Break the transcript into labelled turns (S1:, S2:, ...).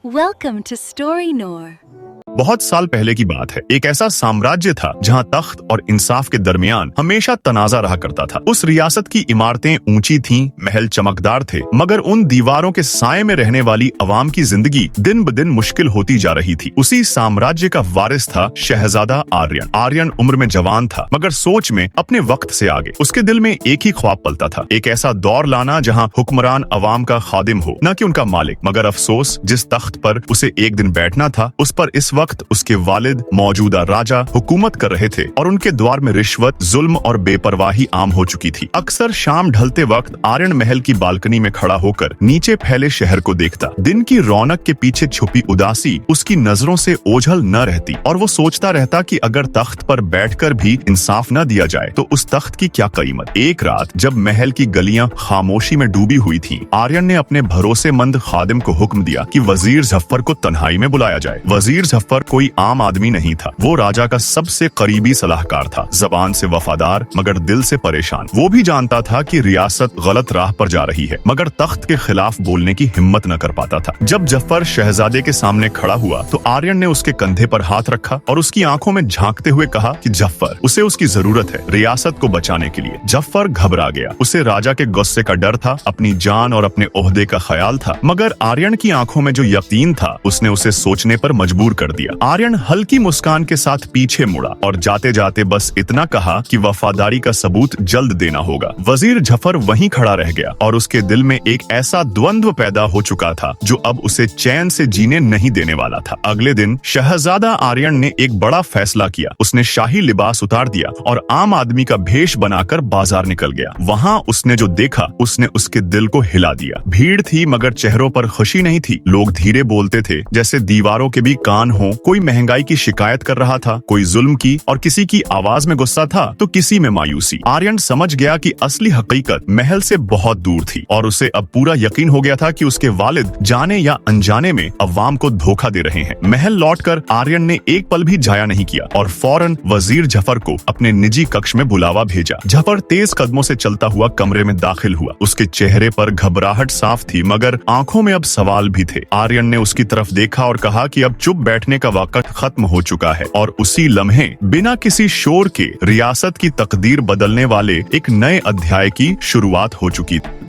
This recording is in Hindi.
S1: Welcome to Story Noor.
S2: बहुत साल पहले की बात है। एक ऐसा साम्राज्य था जहां तख्त और इंसाफ के दरमियान हमेशा तनाजा रहा करता था। उस रियासत की इमारतें ऊंची थीं, महल चमकदार थे, मगर उन दीवारों के साए में रहने वाली अवाम की जिंदगी दिन ब दिन मुश्किल होती जा रही थी। उसी साम्राज्य का वारिस था शहजादा आर्यन। आर्यन उम्र में जवान था, मगर सोच में अपने वक्त से आगे। उसके दिल में एक ही ख्वाब पलता था, एक ऐसा दौर लाना जहां हुक्मरान अवाम का खादिम हो, न कि उनका मालिक। मगर अफसोस, जिस तख्त पर उसे एक दिन बैठना था, उस पर इस वक्त उसके वालिद मौजूदा राजा हुकूमत कर रहे थे और उनके द्वार में रिश्वत, जुल्म और बेपरवाही आम हो चुकी थी। अक्सर शाम ढलते वक्त आर्यन महल की बालकनी में खड़ा होकर नीचे फैले शहर को देखता। दिन की रौनक के पीछे छुपी उदासी उसकी नजरों से ओझल न रहती और वो सोचता रहता कि अगर तख्त पर बैठकर भी इंसाफ न दिया जाए तो उस तख्त की क्या कीमत। एक रात जब महल की गलियां खामोशी में डूबी हुई थीं, आर्यन ने अपने भरोसेमंद खादिम को हुक्म दिया कि वजीर जफर को तन्हाई में बुलाया जाए। वजीर जफर कोई आम आदमी नहीं था, वो राजा का सबसे करीबी सलाहकार था। जबान से वफादार मगर दिल से परेशान। वो भी जानता था कि रियासत गलत राह पर जा रही है, मगर तख्त के खिलाफ बोलने की हिम्मत न कर पाता था। जब जफर शहजादे के सामने खड़ा हुआ तो आर्यन ने उसके कंधे पर हाथ रखा और उसकी आंखों में झांकते हुए कहा कि जफर, उसे उसकी जरूरत है रियासत को बचाने के लिए। जफर घबरा गया। उसे राजा के गुस्से का डर था, अपनी जान और अपने ओहदे का ख्याल था, मगर आर्यन की आंखों में जो यकीन था उसने उसे सोचने पर मजबूर कर दिया। आर्यन हल्की मुस्कान के साथ पीछे मुड़ा और जाते जाते बस इतना कहा कि वफादारी का सबूत जल्द देना होगा। वजीर जफर वहीं खड़ा रह गया और उसके दिल में एक ऐसा द्वंद्व पैदा हो चुका था जो अब उसे चैन से जीने नहीं देने वाला था। अगले दिन शहजादा आर्यन ने एक बड़ा फैसला किया। उसने शाही लिबास उतार दिया और आम आदमी का भेष बनाकर बाजार निकल गया। वहाँ उसने जो देखा उसने उसके दिल को हिला दिया। भीड़ थी मगर चेहरों पर खुशी नहीं थी। लोग धीरे बोलते थे जैसे दीवारों के भी कान हो। कोई महंगाई की शिकायत कर रहा था, कोई जुल्म की, और किसी की आवाज में गुस्सा था तो किसी में मायूसी। आर्यन समझ गया कि असली हकीकत महल से बहुत दूर थी और उसे अब पूरा यकीन हो गया था कि उसके वालिद जाने या अनजाने में अवाम को धोखा दे रहे हैं। महल लौटकर आर्यन ने एक पल भी जाया नहीं किया और फौरन वजीर जफर को अपने निजी कक्ष में बुलावा भेजा। जफर तेज कदमों से चलता हुआ कमरे में दाखिल हुआ। उसके चेहरे पर घबराहट साफ थी मगर आंखों में अब सवाल भी थे। आर्यन ने उसकी तरफ देखा और कहा कि अब चुप बैठने का वक्त खत्म हो चुका है, और उसी लम्हे बिना किसी शोर के रियासत की तकदीर बदलने वाले एक नए अध्याय की शुरुआत हो चुकी थी।